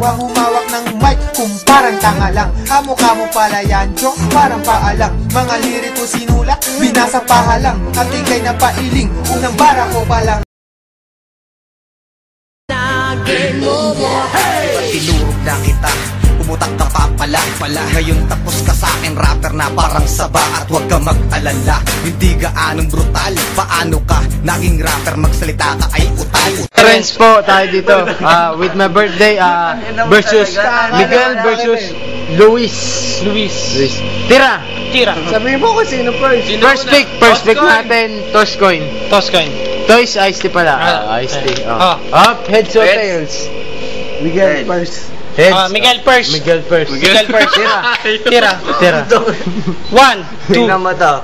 ang humawak ng mic kung parang tanga lang. Kamukha mo pala yan, joke parang paalang. Mga liriko sinulat, binasa pahalang. At ikay na pailing, unang bara ko palang. Tinurog na kita, umutak ka pa pala. Ngayon tapos ka sa akin, rapper na parang saba. At huwag ka mag-alala, hindi gaanong brutal. Paano ka naging rapper, magsalita ka ay utal. Friends po tayo dito with my birthday versus Miguel versus Luis. Tira. Sabihin mo kung sino first. First pick natin, toss coin. Toys, ice tea pala. Ice tea. Up, heads or tails? Miguel first. Heads. Miguel first. Tira. 1, 2. Tingnan mo to.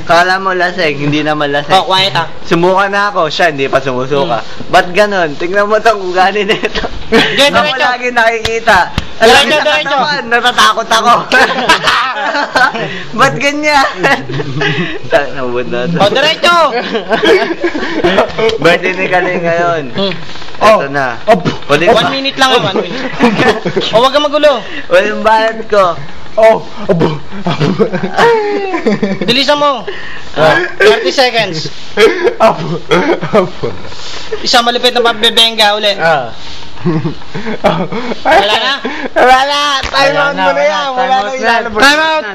Kala mo laseng, hindi naman laseng. Oh, quiet ah. Sumuka na ako, siya hindi pa sumusuka. Ba't ganon? Tingnan mo tong ugali nito. Ako Diretso. lagi nakikita. Diretso. Natatakot ako. Ba't ganyan? Nabud na to. Oh, diretso. Birthday ni Kaling ngayon. Ito na. 1 minute lang, 1 minute. Oh, wag kang magulo. Walang bayad ko. Bilisan mo. 30 seconds. Isang malupit na pabebenga ulit. Wala na? Time out mo na yan. Wala na ilalabas.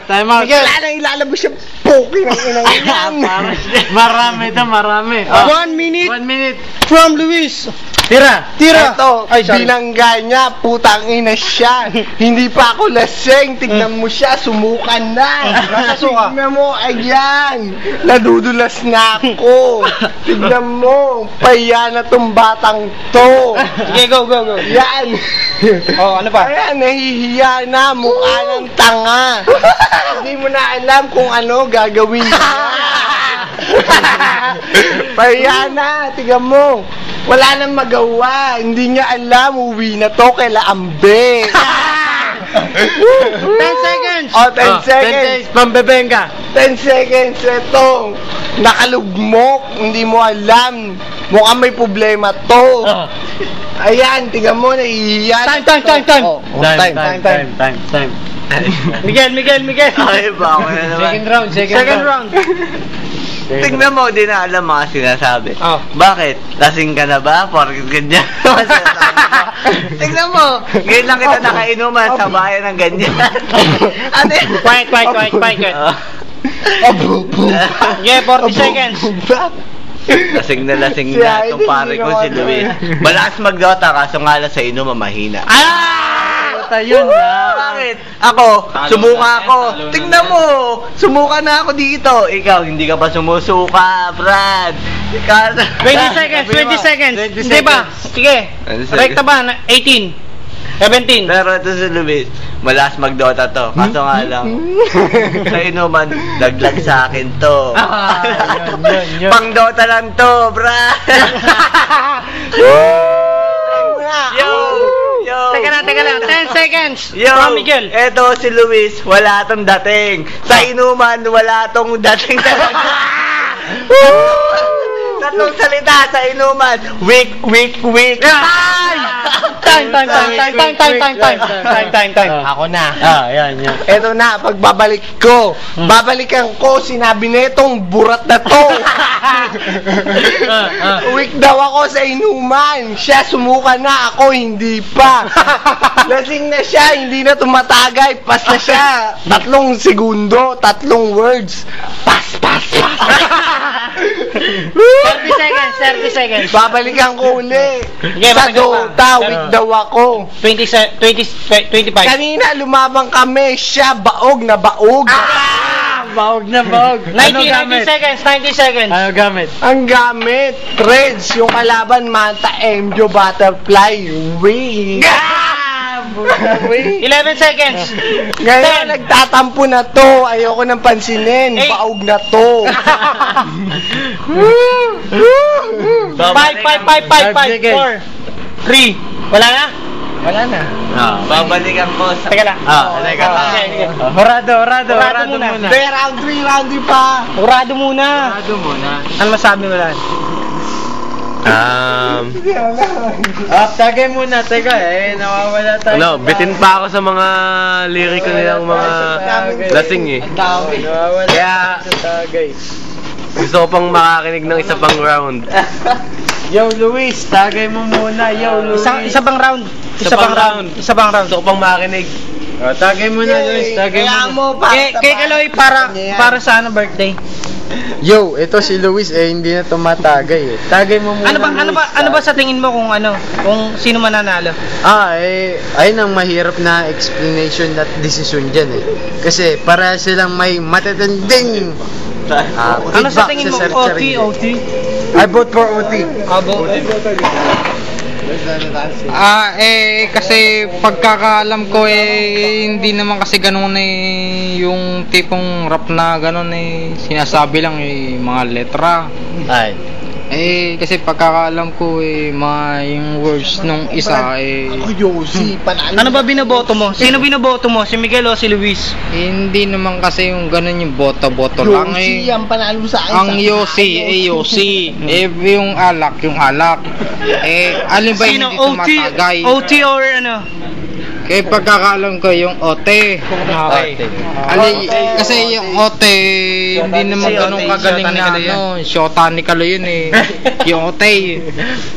Time out. Wala na ilalabas yung poking ng inang yan. Marami. 1 minute. 1 minute. From Luis. Tira. Ito, Ay, sorry. binangga niya, putang ina siya. Hindi pa ako laseng, tignan mo siya, sumukan na. Nakasuka. Tignan mo, ayan, nadudulas na ako. Tignan mo, pahiya na tong batang to. Sige, go. Yan. Oh, ano pa? Ayan, nahihiya na, mukha ng tanga. Hindi mo na alam kung ano gagawin niya. Pahiya na, tignan mo. Wala nang magawa. Hindi niya alam. Uwi na to kaila ambe. 10 seconds. Oh, 10 seconds. Pambebenga. 10 seconds. Ito. Nakalugmok. Hindi mo alam. Mukhang may problema to. Ayan, tingnan mo. Nahihiyan. Time. Oh, Time. Miguel. Ay ba ako na naman. Second round. Tingnan mo, di na alam mga sinasabi. Oh. Bakit? Lasing ka na ba? Porkit ganyan. Tingnan mo, ngayon lang kita nakainuman sa bayan ng ganyan. Ano yun? Quiet. Yeah, 40 seconds. Lasing na itong pare ko si Luis. Malakas mag-Dota kaso nga lang sa inuman mahina. Yun na. Bakit? Ako, sumuka ako. Tingnan mo, sumuka na ako dito. Ikaw, hindi ka pa sumusuka, Brad. 20 seconds. Hindi ba? Sige. Rekta ba? 18. 17. Pero ito si Luis, malakas mag-Dota to. Kaso nga lang, sa inuman, laglag sa akin to. Yun. Pang Dota lang to, Brad. Yo! Teka lang. 10 seconds. Yo! From Miguel. Eto si Luis, wala tong dating. Sa inuman, wala tong dating talaga. Tatlong salita sa inuman. Weak. Time. Ako na. Yan. Eto na, pagbabalik ko. Babalikan ko, sinabi netong burat na to. Weak daw ako sa inuman. Siya sumuka na, ako hindi pa. Lasing na siya, hindi na tumatagay. Pas na siya. 3 segundo, 3 words. Pas. 30 seconds. Babalikan ko uli. Yeah, Sa babalikan Dota, pa. weak daw ako. 25. Kanina lumabang kami, siya baog na baog. Baog na baog. 90 seconds. Ano gamit? Ang gamit, Threads, yung kalaban Manta Emjo Butterfly Wing. 11 seconds. Ngayon, nagtatampo na to. Ayoko nang pansinin. Hey. Baog na to. 5, 4, 3. Wala na? Wala na. Babalikan ko sa... Teka lang. Teka lang. Sige. Horado muna. muna. Hindi, round 3 pa. Urado muna. Horado muna. Ano masabi mo lang? Tagay muna, teka nawawala tayo. Ano, bitin pa ako sa mga liriko nilang mga lasing eh. Nawawala Kaya, tagay. gusto ko pang makakinig ng isa pang round. Yo, Luis, tagay mo muna. Yo, Luis. Isa bang round? Isa pang round. Gusto ko pang makinig. Tagay mo na, Luis. Tagay mo na. Kay Kaloy para sa ano birthday? Yo, ito si Luis hindi na tumatagay eh. Tagay mo muna. Ano ba sa tingin mo kung sino mananalo? Ayun ang mahirap na explanation at decision dyan eh. Kasi para silang may matatanding Ano sa tingin mo? OT? I vote for OT. Kasi pagkakaalam ko hindi naman kasi ganun yung tipong rap na ganun sinasabi lang mga letra. Ay. Kasi pagkakaalam ko yung words nung isa Ano ba binoboto mo? Sino binoboto mo? Si Miguel o si Luis? hindi naman kasi yung ganun yung boto-boto lang ang panalo mo sa akin. ang Yossi. Yung alak. Alin ba Sino? hindi tumatagay? OT or ano? Kaya pagkakaalam ko yung OT. Kasi yung OT hindi naman ganun kagaling na Shota ni Kalo yun yung OT.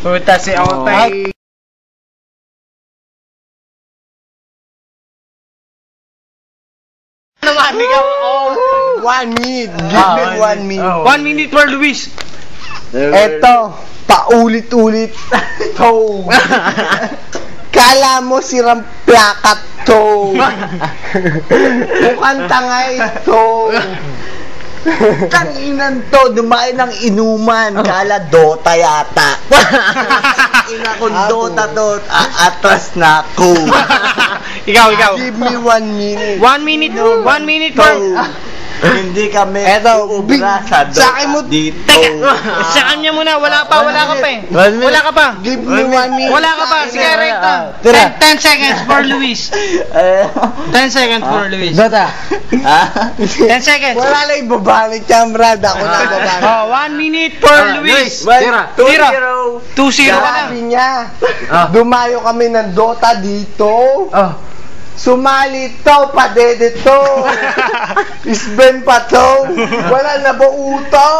Puta si OT. Naman, ikaw. 1 minute. Give me 1 minute. 1 minute for Luis. Eto, paulit-ulit to. Kala mo sirang plakat to. Mukhang tangay to. Tanginan to, dumain ng inuman. Kala Dota yata. Ina ko Dota to, atras na ako. Ikaw. Give me 1 minute. 1 minute for... Hindi kami uubra sa Dota dito. Sa kanya muna, wala ka pa eh. Wala ka pa. Give me 1 minute. Wala ka pa, sige rekta. 10 seconds for Luis. 10 seconds for Luis. Dota. 10 seconds. Wala na ibabalik yan, Brad. Ako na babalik. 1 minute for Luis. Tira. 2-0 ka na. Sabi niya, dumayo kami ng Dota dito. Sumali to, padede to. Isben pa to. Wala na buo to.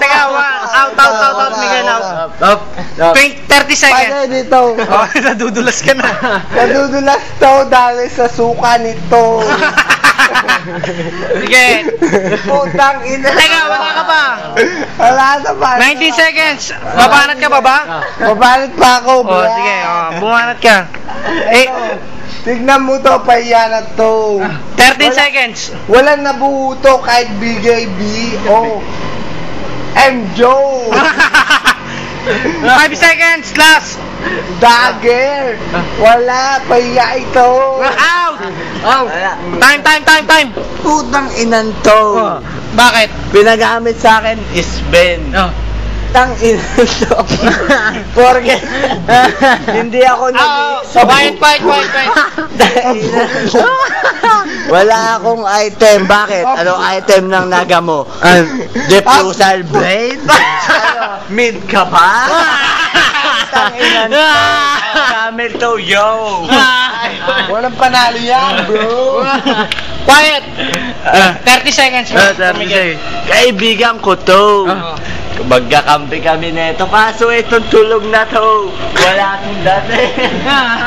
Teka, out, Miguel, out. 30 seconds. Padede to. Nadudulas ka na. Nadudulas to dahil sa suka nito. Sige. Putang ina. Teka, wala ka pa. Wala na pa. 19 seconds. Babanat ka pa ba? Mabalit pa ako, bro. Sige, bumanat ka. Tignan mo to, pahiya na to. 13 seconds. Walang nabuo to kahit BJB. M. Joe. 5 seconds, last. Dagger. Wala, pahiya ito. Out. Time. Putang inan to. Bakit? Pinagamit sa akin is Ben. Tang inan to. Porque hindi ako Quiet. Wala akong item. Bakit? Anong item ng naga mo? Diffusal blade? Mid ka pa? Tang inan to. Camel to, yo. Walang panalo yan, bro. Quiet. 30 seconds. Kaibigan ko to. Magkakampi kami neto. Kaso itong tulog na to. Wala akong dati.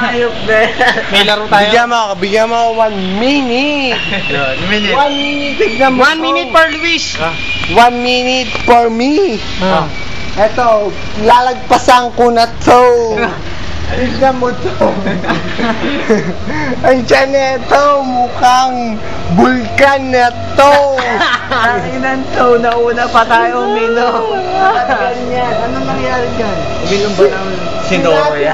Ayop na. May laro tayo. Bigyan mo 1 minute. 1 minute. Tignan mo 1 minute for Luis. 1 minute for me. Eto, lalagpasan ko na to. Tignan mo to. Ang tiyan neto, mukhang vulkan na to. Tanginan to, nauna pa tayo uminom. Ganyan. Anong nangyari dyan? Uminom ba ng Sinoria?